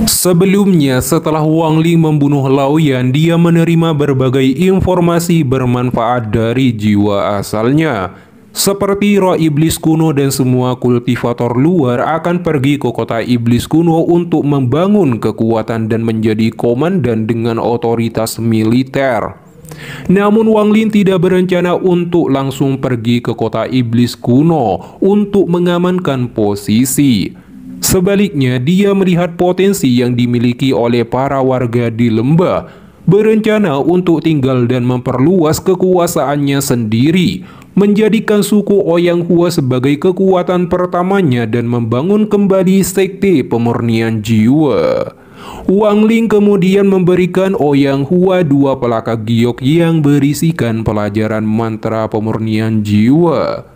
Sebelumnya, setelah Wang Ling membunuh Lao Yan, dia menerima berbagai informasi bermanfaat dari jiwa asalnya. Seperti roh iblis kuno dan semua kultivator luar akan pergi ke kota iblis kuno untuk membangun kekuatan dan menjadi komandan dengan otoritas militer. Namun Wang Ling tidak berencana untuk langsung pergi ke kota iblis kuno untuk mengamankan posisi. Sebaliknya, dia melihat potensi yang dimiliki oleh para warga di lembah, berencana untuk tinggal dan memperluas kekuasaannya sendiri, menjadikan suku Ouyang Hua sebagai kekuatan pertamanya dan membangun kembali sekte pemurnian jiwa. Wang Ling kemudian memberikan Ouyang Hua 2 pelaka giok yang berisikan pelajaran mantra pemurnian jiwa.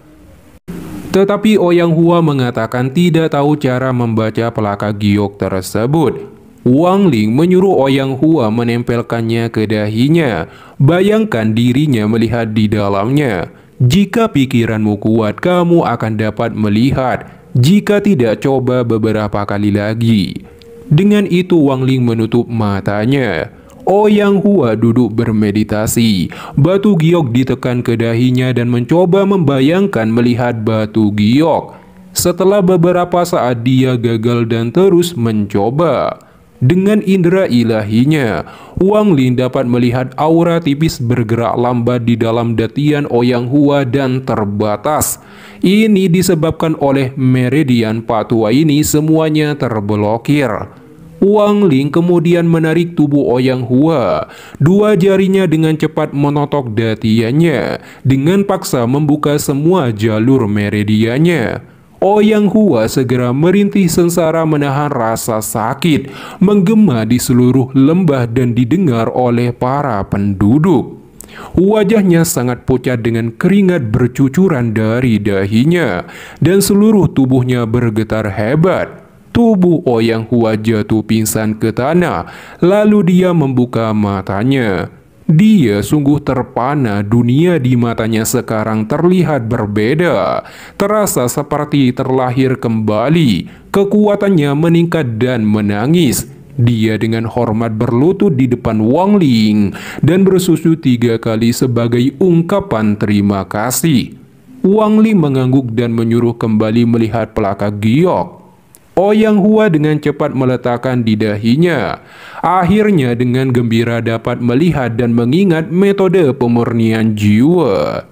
Tetapi Ouyang Hua mengatakan tidak tahu cara membaca pelaka giok tersebut. Wang Ling menyuruh Ouyang Hua menempelkannya ke dahinya. Bayangkan dirinya melihat di dalamnya. Jika pikiranmu kuat, kamu akan dapat melihat. Jika tidak, coba beberapa kali lagi. Dengan itu Wang Ling menutup matanya. Ouyang Hua duduk bermeditasi. Batu giok ditekan ke dahinya dan mencoba membayangkan melihat batu giok. Setelah beberapa saat dia gagal dan terus mencoba. Dengan indera ilahinya, Wang Ling dapat melihat aura tipis bergerak lambat di dalam datian Ouyang Hua dan terbatas. Ini disebabkan oleh meridian patua ini semuanya terblokir. Wang Ling kemudian menarik tubuh Ouyang Hua. 2 jarinya dengan cepat menotok datiannya, dengan paksa membuka semua jalur meridiannya. Ouyang Hua segera merintih sengsara menahan rasa sakit, menggema di seluruh lembah dan didengar oleh para penduduk. Wajahnya sangat pucat dengan keringat bercucuran dari dahinya, dan seluruh tubuhnya bergetar hebat. Tubuh Ouyang Hua jatuh pingsan ke tanah, lalu dia membuka matanya. Dia sungguh terpana, dunia di matanya sekarang terlihat berbeda. Terasa seperti terlahir kembali, kekuatannya meningkat dan menangis. Dia dengan hormat berlutut di depan Wang Ling dan bersujud 3 kali sebagai ungkapan terima kasih. Wang Ling mengangguk dan menyuruh kembali melihat pelaka giok. Ouyang Hua dengan cepat meletakkan di dahinya. Akhirnya dengan gembira dapat melihat dan mengingat metode pemurnian jiwa.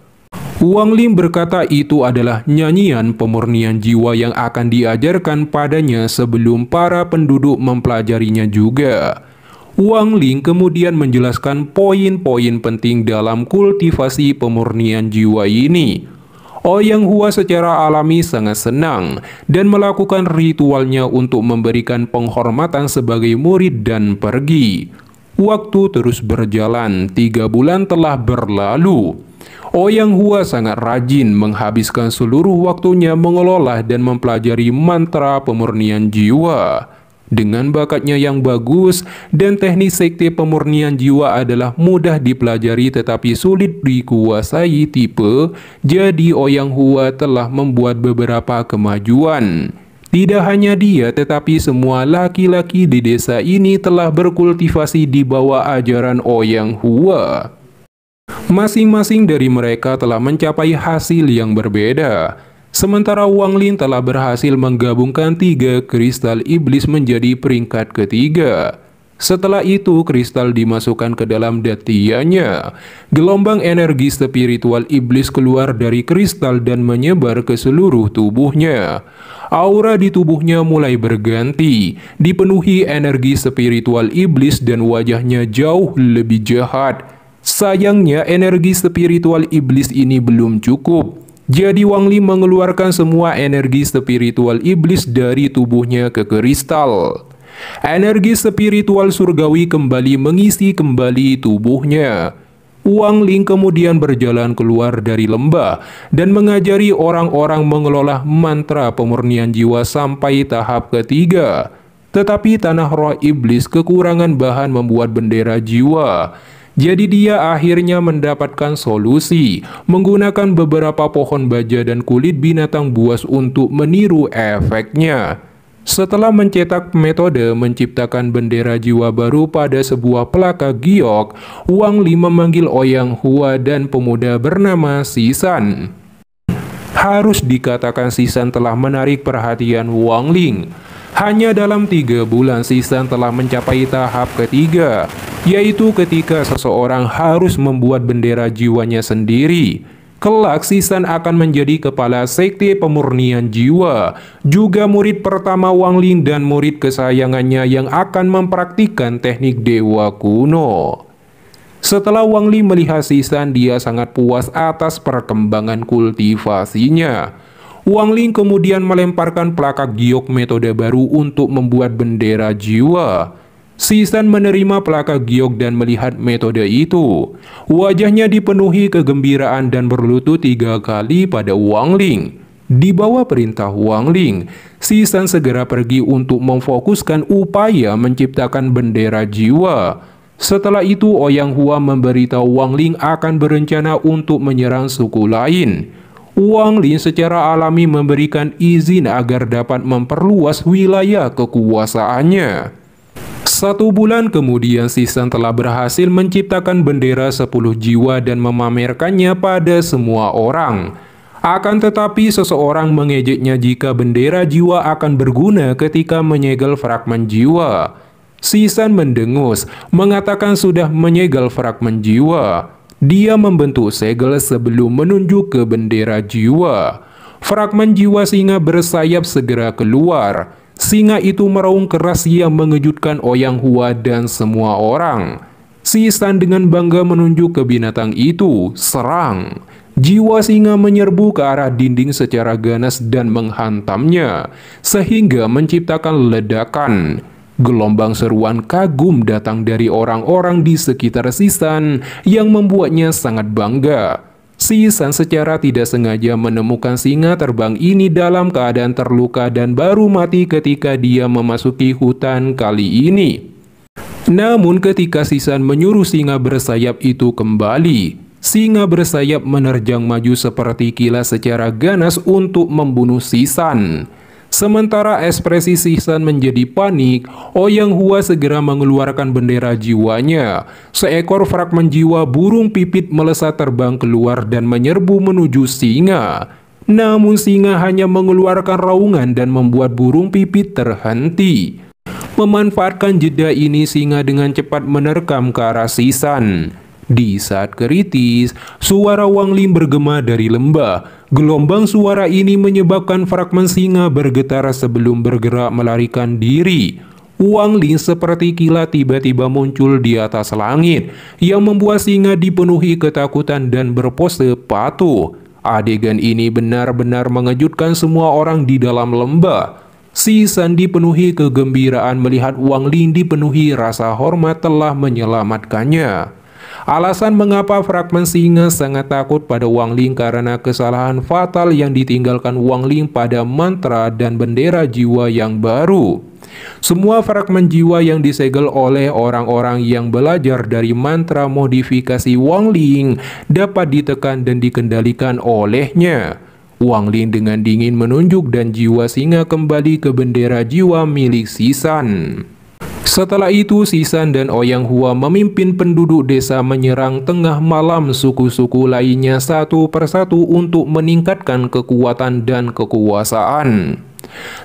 Wang Ling berkata itu adalah nyanyian pemurnian jiwa yang akan diajarkan padanya sebelum para penduduk mempelajarinya juga. Wang Ling kemudian menjelaskan poin-poin penting dalam kultivasi pemurnian jiwa ini. Ouyang Hua secara alami sangat senang dan melakukan ritualnya untuk memberikan penghormatan sebagai murid dan pergi. Waktu terus berjalan, 3 bulan telah berlalu. Ouyang Hua sangat rajin menghabiskan seluruh waktunya mengelola dan mempelajari mantra pemurnian jiwa. Dengan bakatnya yang bagus dan teknik sekte pemurnian jiwa adalah mudah dipelajari tetapi sulit dikuasai tipe, jadi Ouyang Hua telah membuat beberapa kemajuan. Tidak hanya dia tetapi semua laki-laki di desa ini telah berkultivasi di bawah ajaran Ouyang Hua. Masing-masing dari mereka telah mencapai hasil yang berbeda. Sementara Wang Ling telah berhasil menggabungkan 3 kristal iblis menjadi peringkat ketiga. Setelah itu kristal dimasukkan ke dalam datiannya. Gelombang energi spiritual iblis keluar dari kristal dan menyebar ke seluruh tubuhnya. Aura di tubuhnya mulai berganti, dipenuhi energi spiritual iblis dan wajahnya jauh lebih jahat. Sayangnya energi spiritual iblis ini belum cukup. Jadi Wang Ling mengeluarkan semua energi spiritual iblis dari tubuhnya ke kristal. Energi spiritual surgawi kembali mengisi kembali tubuhnya. Wang Ling kemudian berjalan keluar dari lembah dan mengajari orang-orang mengelola mantra pemurnian jiwa sampai tahap ketiga. Tetapi tanah roh iblis kekurangan bahan membuat bendera jiwa. Jadi dia akhirnya mendapatkan solusi, menggunakan beberapa pohon baja dan kulit binatang buas untuk meniru efeknya. Setelah mencetak metode menciptakan bendera jiwa baru pada sebuah pelaka giok, Wang Ling memanggil Ouyang Hua dan pemuda bernama Sisan. Harus dikatakan Sisan telah menarik perhatian Wang Ling. Hanya dalam 3 bulan Sisan telah mencapai tahap ketiga, yaitu ketika seseorang harus membuat bendera jiwanya sendiri. Kelak Sisan akan menjadi kepala sekte pemurnian jiwa, juga murid pertama Wang Ling dan murid kesayangannya yang akan mempraktikkan teknik dewa kuno. Setelah Wang Ling melihat Sisan, dia sangat puas atas perkembangan kultivasinya. Wang Ling kemudian melemparkan pelakak giok metode baru untuk membuat bendera jiwa. Sisan menerima pelakak giok dan melihat metode itu. Wajahnya dipenuhi kegembiraan dan berlutut 3 kali pada Wang Ling. Di bawah perintah Wang Ling, Sisan segera pergi untuk memfokuskan upaya menciptakan bendera jiwa. Setelah itu, Ouyang Hua memberitahu Wang Ling akan berencana untuk menyerang suku lain. Wang Ling secara alami memberikan izin agar dapat memperluas wilayah kekuasaannya. 1 bulan kemudian Sisan telah berhasil menciptakan bendera 10 jiwa dan memamerkannya pada semua orang. Akan tetapi seseorang mengejeknya jika bendera jiwa akan berguna ketika menyegel fragmen jiwa. Sisan mendengus, mengatakan sudah menyegel fragmen jiwa. Dia membentuk segel sebelum menunjuk ke bendera jiwa. Fragmen jiwa singa bersayap segera keluar. Singa itu meraung keras yang mengejutkan Ouyang Hua dan semua orang. Sisan dengan bangga menunjuk ke binatang itu, serang. Jiwa singa menyerbu ke arah dinding secara ganas dan menghantamnya, sehingga menciptakan ledakan. Gelombang seruan kagum datang dari orang-orang di sekitar Sisan yang membuatnya sangat bangga. Sisan secara tidak sengaja menemukan singa terbang ini dalam keadaan terluka dan baru mati ketika dia memasuki hutan kali ini. Namun ketika Sisan menyuruh singa bersayap itu kembali, singa bersayap menerjang maju seperti kilat secara ganas untuk membunuh Sisan. Sementara ekspresi Sisan menjadi panik, Ouyang Hua segera mengeluarkan bendera jiwanya. Seekor fragmen jiwa burung pipit melesat terbang keluar dan menyerbu menuju singa. Namun singa hanya mengeluarkan raungan dan membuat burung pipit terhenti. Memanfaatkan jeda ini, singa dengan cepat menerkam ke arah Sisan. Di saat kritis, suara Wang Ling bergema dari lembah. Gelombang suara ini menyebabkan fragmen singa bergetar sebelum bergerak melarikan diri. Wang Ling seperti kilat tiba-tiba muncul di atas langit, yang membuat singa dipenuhi ketakutan dan berpose patuh. Adegan ini benar-benar mengejutkan semua orang di dalam lembah. Sisan dipenuhi kegembiraan melihat Wang Ling dipenuhi rasa hormat telah menyelamatkannya. Alasan mengapa fragmen singa sangat takut pada Wang Ling karena kesalahan fatal yang ditinggalkan Wang Ling pada mantra dan bendera jiwa yang baru. Semua fragmen jiwa yang disegel oleh orang-orang yang belajar dari mantra modifikasi Wang Ling dapat ditekan dan dikendalikan olehnya. Wang Ling dengan dingin menunjuk dan jiwa singa kembali ke bendera jiwa milik Sisan. Setelah itu, Sisan dan Ouyang Hua memimpin penduduk desa menyerang tengah malam suku-suku lainnya satu persatu untuk meningkatkan kekuatan dan kekuasaan.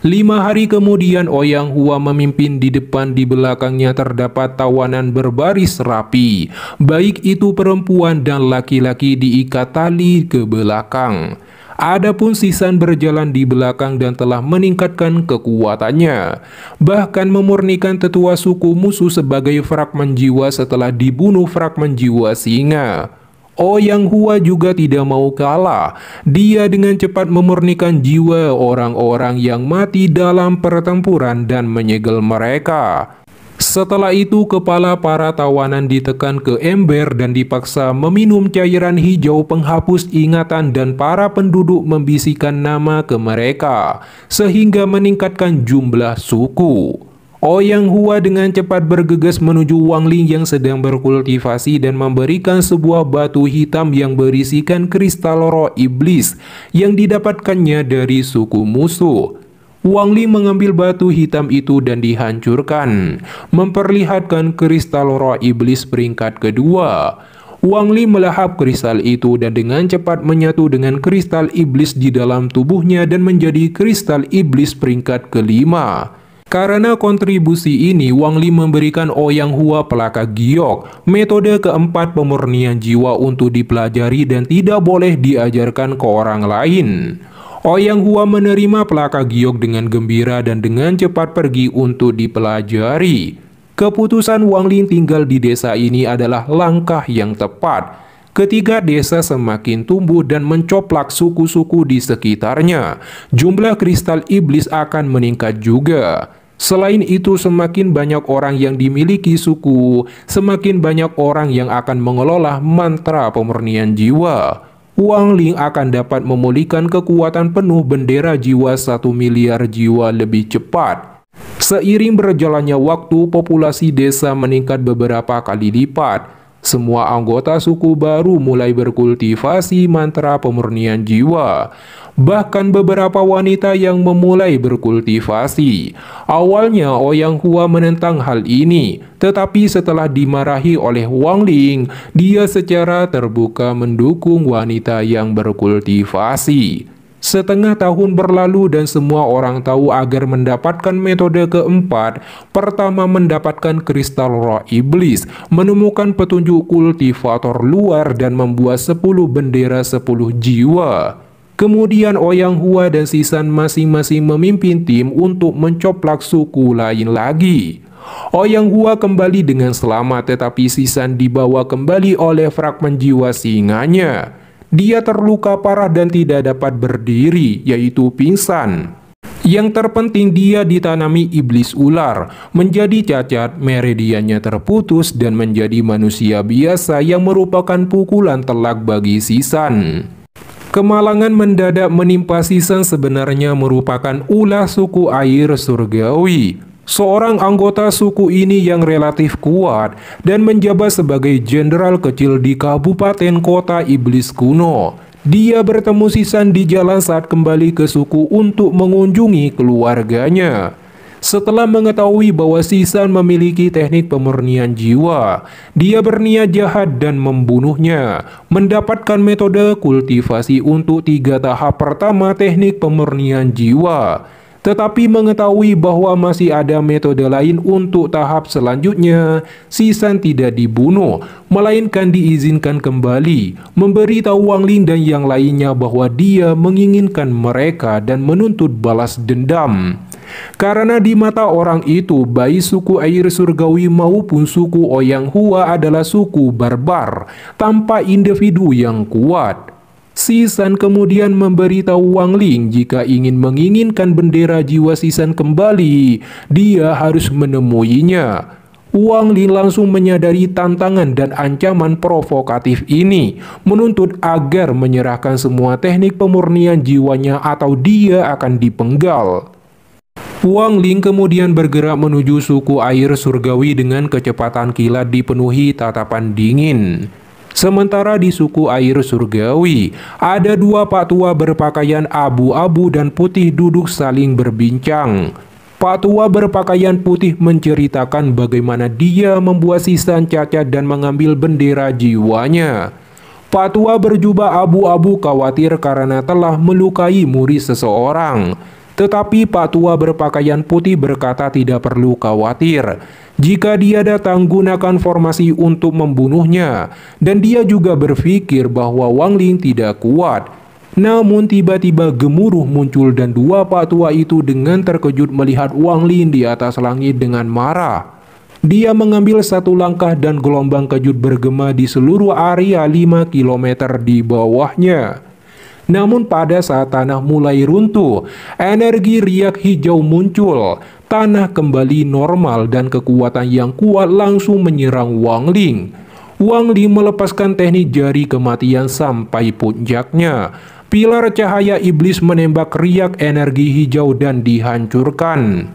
5 hari kemudian, Ouyang Hua memimpin di depan, di belakangnya terdapat tawanan berbaris rapi, baik itu perempuan dan laki-laki diikat tali ke belakang. Adapun Sisan berjalan di belakang dan telah meningkatkan kekuatannya, bahkan memurnikan tetua suku musuh sebagai fragmen jiwa setelah dibunuh fragmen jiwa singa. Ouyang Hua juga tidak mau kalah. Dia dengan cepat memurnikan jiwa orang-orang yang mati dalam pertempuran dan menyegel mereka. Setelah itu, kepala para tawanan ditekan ke ember dan dipaksa meminum cairan hijau penghapus ingatan, dan para penduduk membisikkan nama ke mereka, sehingga meningkatkan jumlah suku. Ouyang Hua dengan cepat bergegas menuju Wang Ling yang sedang berkultivasi dan memberikan sebuah batu hitam yang berisikan kristal roh iblis yang didapatkannya dari suku musuh. Wang Ling mengambil batu hitam itu dan dihancurkan, memperlihatkan kristal roh iblis peringkat kedua. Wang Ling melahap kristal itu dan dengan cepat menyatu dengan kristal iblis di dalam tubuhnya dan menjadi kristal iblis peringkat kelima. Karena kontribusi ini, Wang Ling memberikan Ouyang Hua pelaka giok, metode keempat pemurnian jiwa untuk dipelajari dan tidak boleh diajarkan ke orang lain. Ouyang Hua menerima pelaka giok dengan gembira dan dengan cepat pergi untuk dipelajari. Keputusan Wang Ling tinggal di desa ini adalah langkah yang tepat. Ketika desa semakin tumbuh dan mencoplak suku-suku di sekitarnya, jumlah kristal iblis akan meningkat juga. Selain itu, semakin banyak orang yang dimiliki suku, semakin banyak orang yang akan mengelola mantra pemurnian jiwa. Wang Ling akan dapat memulihkan kekuatan penuh bendera jiwa 1 miliar jiwa lebih cepat. Seiring berjalannya waktu, populasi desa meningkat beberapa kali lipat. Semua anggota suku baru mulai berkultivasi mantra pemurnian jiwa. Bahkan beberapa wanita yang memulai berkultivasi. Awalnya Ouyang Hua menentang hal ini, tetapi setelah dimarahi oleh Wang Ling, dia secara terbuka mendukung wanita yang berkultivasi. Setengah tahun berlalu dan semua orang tahu agar mendapatkan metode keempat, pertama mendapatkan kristal roh iblis, menemukan petunjuk kultivator luar dan membuat 10 bendera 10 jiwa. Kemudian Ouyang Hua dan Sisan masing-masing memimpin tim untuk mencoplak suku lain lagi. Ouyang Hua kembali dengan selamat, tetapi Sisan dibawa kembali oleh fragmen jiwa singanya. Dia terluka parah dan tidak dapat berdiri, yaitu pingsan. Yang terpenting, dia ditanami iblis ular, menjadi cacat, meridiannya terputus, dan menjadi manusia biasa yang merupakan pukulan telak bagi Sisan. Kemalangan mendadak menimpa Sisan sebenarnya merupakan ulah suku air surgawi. Seorang anggota suku ini yang relatif kuat dan menjabat sebagai jenderal kecil di kabupaten kota iblis kuno. Dia bertemu Sisan di jalan saat kembali ke suku untuk mengunjungi keluarganya. Setelah mengetahui bahwa Sisan memiliki teknik pemurnian jiwa, dia berniat jahat dan membunuhnya. Mendapatkan metode kultivasi untuk 3 tahap pertama teknik pemurnian jiwa. Tetapi mengetahui bahwa masih ada metode lain untuk tahap selanjutnya, Sisan tidak dibunuh, melainkan diizinkan kembali, memberitahu Wang Ling dan yang lainnya bahwa dia menginginkan mereka dan menuntut balas dendam. Karena di mata orang itu, baik suku air surgawi maupun suku Ouyang Hua adalah suku barbar, tanpa individu yang kuat. Sisan kemudian memberitahu Wang Ling jika menginginkan bendera jiwa Sisan kembali, dia harus menemuinya. Wang Ling langsung menyadari tantangan dan ancaman provokatif ini, menuntut agar menyerahkan semua teknik pemurnian jiwanya atau dia akan dipenggal. Wang Ling kemudian bergerak menuju suku air surgawi dengan kecepatan kilat dipenuhi tatapan dingin. Sementara di suku air surgawi, ada 2 pak tua berpakaian abu-abu dan putih duduk saling berbincang. Pak tua berpakaian putih menceritakan bagaimana dia membuat Sisan cacat dan mengambil bendera jiwanya. Pak tua berjubah abu-abu khawatir karena telah melukai murid seseorang. Tetapi Pak tua berpakaian putih berkata tidak perlu khawatir. Jika dia datang, gunakan formasi untuk membunuhnya. Dan dia juga berpikir bahwa Wang Ling tidak kuat. Namun tiba-tiba gemuruh muncul dan 2 pak tua itu dengan terkejut melihat Wang Ling di atas langit dengan marah. Dia mengambil 1 langkah dan gelombang kejut bergema di seluruh area 5 km di bawahnya. Namun pada saat tanah mulai runtuh, energi riak hijau muncul, tanah kembali normal dan kekuatan yang kuat langsung menyerang Wang Ling. Wang Ling melepaskan teknik jari kematian sampai puncaknya. Pilar cahaya iblis menembak riak energi hijau dan dihancurkan.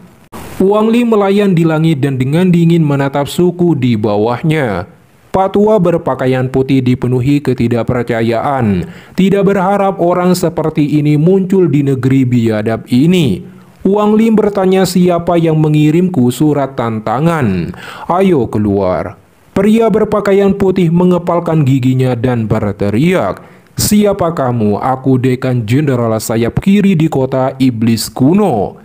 Wang Ling melayang di langit dan dengan dingin menatap suku di bawahnya. Pak tua berpakaian putih dipenuhi ketidakpercayaan, tidak berharap orang seperti ini muncul di negeri biadab ini. Wang Ling bertanya siapa yang mengirimku surat tantangan. Ayo keluar. Pria berpakaian putih mengepalkan giginya dan berteriak, siapa kamu? Aku Dekan Jenderal sayap kiri di kota iblis kuno.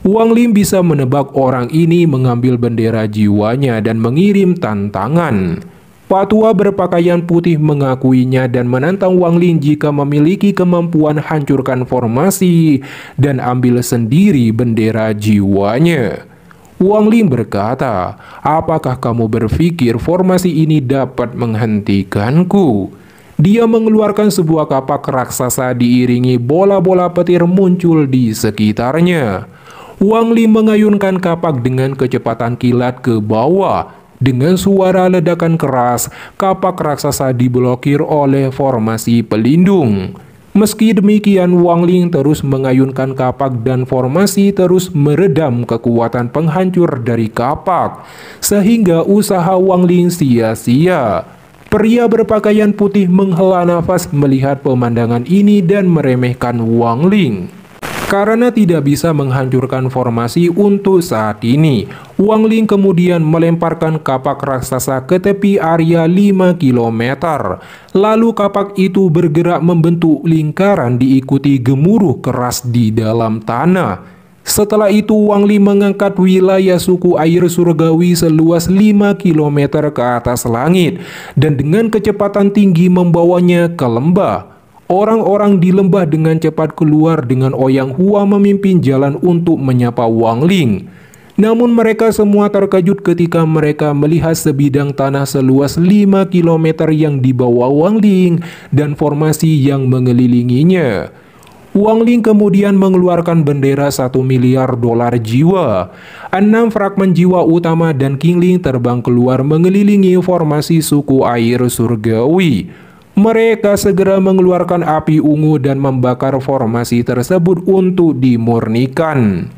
Wang Ling bisa menebak orang ini mengambil bendera jiwanya dan mengirim tantangan. Pak tua berpakaian putih mengakuinya dan menantang Wang Ling jika memiliki kemampuan hancurkan formasi dan ambil sendiri bendera jiwanya. Wang Ling berkata, apakah kamu berpikir formasi ini dapat menghentikanku? Dia mengeluarkan sebuah kapak raksasa diiringi bola-bola petir muncul di sekitarnya. Wang Ling mengayunkan kapak dengan kecepatan kilat ke bawah. Dengan suara ledakan keras, kapak raksasa diblokir oleh formasi pelindung. Meski demikian, Wang Ling terus mengayunkan kapak dan formasi terus meredam kekuatan penghancur dari kapak, sehingga usaha Wang Ling sia-sia. Pria berpakaian putih menghela nafas melihat pemandangan ini dan meremehkan Wang Ling. Karena tidak bisa menghancurkan formasi untuk saat ini, Wang Ling kemudian melemparkan kapak raksasa ke tepi area 5 km. Lalu kapak itu bergerak membentuk lingkaran diikuti gemuruh keras di dalam tanah. Setelah itu Wang Ling mengangkat wilayah suku air surgawi seluas 5 km ke atas langit dan dengan kecepatan tinggi membawanya ke lembah. Orang-orang di lembah dengan cepat keluar dengan Ouyang Hua memimpin jalan untuk menyapa Wang Ling. Namun mereka semua terkejut ketika mereka melihat sebidang tanah seluas 5 km yang dibawa Wang Ling dan formasi yang mengelilinginya. Wang Ling kemudian mengeluarkan bendera $1 miliar jiwa. 6 fragmen jiwa utama dan King Ling terbang keluar mengelilingi formasi suku air surgawi. Mereka segera mengeluarkan api ungu dan membakar formasi tersebut untuk dimurnikan.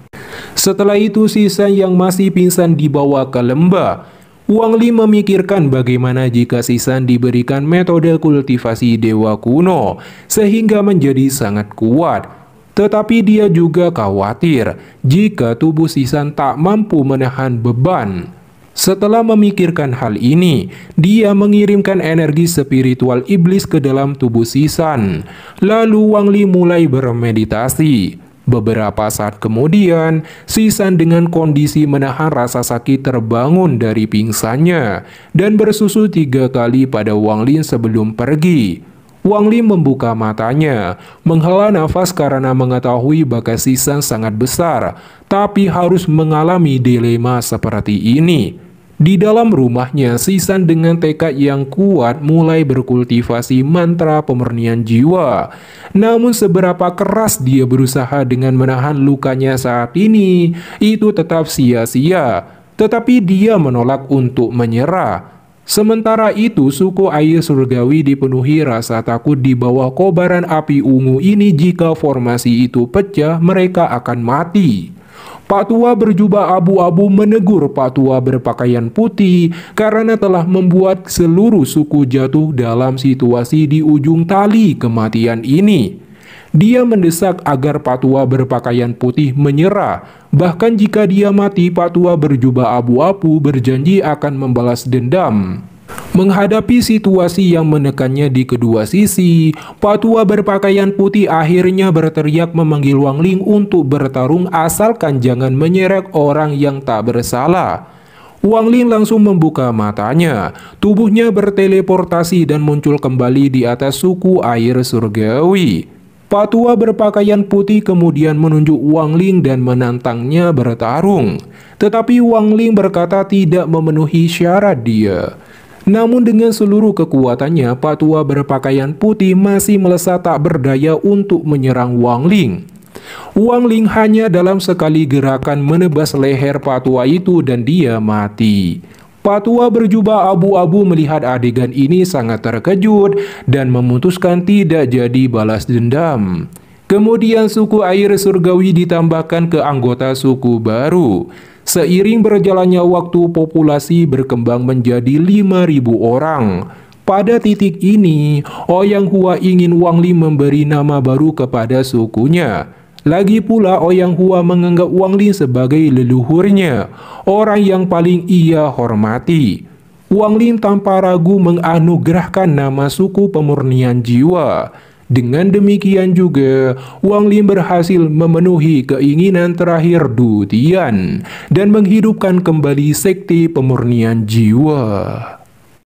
Setelah itu sisa yang masih pingsan dibawa ke lembah. Wang Ling memikirkan bagaimana jika Sisan diberikan metode kultivasi dewa kuno sehingga menjadi sangat kuat. Tetapi dia juga khawatir jika tubuh Sisan tak mampu menahan beban. Setelah memikirkan hal ini, dia mengirimkan energi spiritual iblis ke dalam tubuh Sisan. Lalu Wang Ling mulai bermeditasi. Beberapa saat kemudian, Sisan dengan kondisi menahan rasa sakit terbangun dari pingsannya dan bersusu 3 kali pada Wang Ling sebelum pergi. Wang Ling membuka matanya, menghela nafas karena mengetahui bakat Sisan sangat besar, tapi harus mengalami dilema seperti ini. Di dalam rumahnya, Sisan dengan tekad yang kuat mulai berkultivasi mantra pemurnian jiwa. Namun seberapa keras dia berusaha dengan menahan lukanya saat ini, itu tetap sia-sia. Tetapi dia menolak untuk menyerah. Sementara itu, suku air surgawi dipenuhi rasa takut di bawah kobaran api ungu ini. Jika formasi itu pecah, mereka akan mati. Pak tua berjubah abu-abu menegur Pak tua berpakaian putih karena telah membuat seluruh suku jatuh dalam situasi di ujung tali kematian ini. Dia mendesak agar Pak tua berpakaian putih menyerah. Bahkan jika dia mati, Pak tua berjubah abu-abu berjanji akan membalas dendam. Menghadapi situasi yang menekannya di kedua sisi, Pak tua berpakaian putih akhirnya berteriak memanggil Wang Ling untuk bertarung asalkan jangan menyeret orang yang tak bersalah. Wang Ling langsung membuka matanya, tubuhnya berteleportasi dan muncul kembali di atas suku air surgawi. Pak tua berpakaian putih kemudian menunjuk Wang Ling dan menantangnya bertarung. Tetapi Wang Ling berkata tidak memenuhi syarat dia. Namun dengan seluruh kekuatannya, Pak tua berpakaian putih masih melesat tak berdaya untuk menyerang Wang Ling. Wang Ling hanya dalam sekali gerakan menebas leher Pak tua itu dan dia mati. Pak tua berjubah abu-abu melihat adegan ini sangat terkejut dan memutuskan tidak jadi balas dendam. Kemudian suku air surgawi ditambahkan ke anggota suku baru. Seiring berjalannya waktu, populasi berkembang menjadi 5.000 orang. Pada titik ini, Ouyang Hua ingin Wang Ling memberi nama baru kepada sukunya. Lagi pula Ouyang Hua menganggap Wang Lin sebagai leluhurnya, orang yang paling ia hormati. Wang Lin tanpa ragu menganugerahkan nama suku pemurnian jiwa. Dengan demikian juga, Wang Lin berhasil memenuhi keinginan terakhir Du Tian dan menghidupkan kembali sekte pemurnian jiwa.